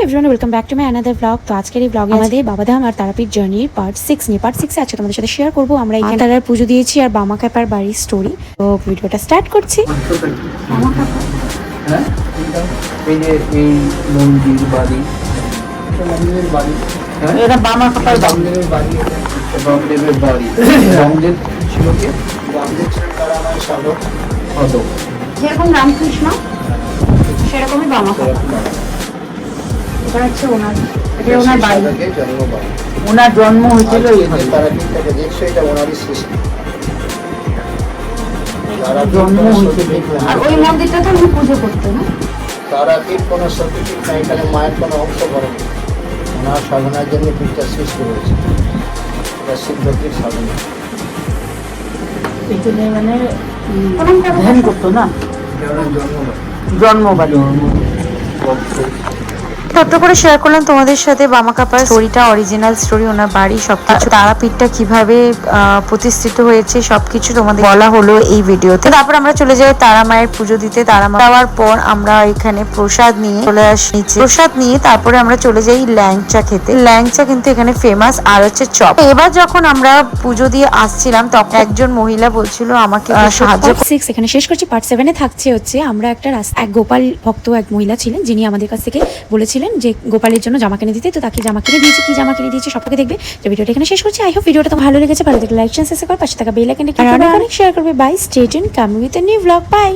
Everyone, welcome back to my another blog. তো আজকের এই ব্লগে আমাদের বাবাধাম আর তারাপীঠ জার্নির পার্ট 6 নিয়ে পার্ট 6 আছে তোমাদের সাথে শেয়ার করবো। আমরা এখানে তারার পুজো দিয়েছি আর বামাখ্যাপার বাড়ির স্টোরি। তো ভিডিওটা স্টার্ট করছি। হ্যাঁ, এই যে এই মন্দির বাড়ি, মন্দিরের বাড়ি, হ্যাঁ এটা বামাখ্যাপার বাড়ি। বামদেবের বাড়ি, বামদেবের বাড়ি। বামদেব ছিল কে? বামদেব ছিলেন তারামায়ের সাধক সাধক। যেরকম রামকৃষ্ণ সেরকমই বামাখ্যাপা। এটা হচ্ছে ওনার, এটা ওনার বাড়ি, সাধকের জন্মবাড়ি। ওনার জন্ম হয়েছিল আজকে এইখানে। যে তারাপীঠটাকে দেখছো, এটা ওনারই সৃষ্টি। জন্ম হয়েছিল আর ওই মন্দিরটাতে আমি পুজো করতে না। তারাপীঠ কোনো শক্তিপীঠ না, এখানে মায়ের কোনো অংশ করে না। ওনার সাধনার জন্য পীঠটা সৃষ্টি হয়েছে। এটা সিদ্ধপীঠ সাধনা। এখানে মানে ধ্যান করতো না, এটা ওনার জন্মবাড়ি। জন্মবাড়ি। ছোট্ট করে শেয়ার করলাম তোমাদের সাথে বামাখ্যাপার স্টোরিটা, অরিজিনাল স্টোরি, ওনার বাড়ি সবকিছু, তারাপীঠটা কিভাবে প্রতিষ্ঠিত হয়েছে সবকিছু তোমাদের বলা হলো এই ভিডিওতে। তারপর আমরা চলে যাই তারা মায়ের পুজো দিতে। তারা মা যাওয়ার পর আমরা এখানে প্রসাদ নিয়ে চলে আসি। প্রসাদ নিয়ে তারপরে আমরা চলে যাই ল্যাংচা খেতে। ল্যাংচা কিন্তু এখানে ফেমাস, আর হচ্ছে চপ। এবার যখন আমরা পুজো দিয়ে আসছিলাম তখন একজন মহিলা বলছিল আমাকে সাহায্য। 6 এখানে শেষ করছি। পার্ট 7 এ থাকছে হচ্ছে আমরা একটা এক গোপাল ভক্ত এক মহিলা ছিলেন, যিনি আমাদের কাছ থেকে বলেছিলেন যে গোপালের জন্য জামা কিনে দিতে। তো তাকে জামা কিনে দিয়েছে, কি জামা কিনে দিয়েছে সবটাকে দেখবে। তো ভিডিওটা এখানে শেষ করছি। আই হোপ ভিডিওটা তো ভালো লেগেছে। ভালো লাগলে লাইক, শেয়ার, সাবস্ক্রাইব, পাশে থাকা বেল আইকনটা ক্লিক করে অনেক শেয়ার করবে। Bye, stay tuned, coming with a new blog. By.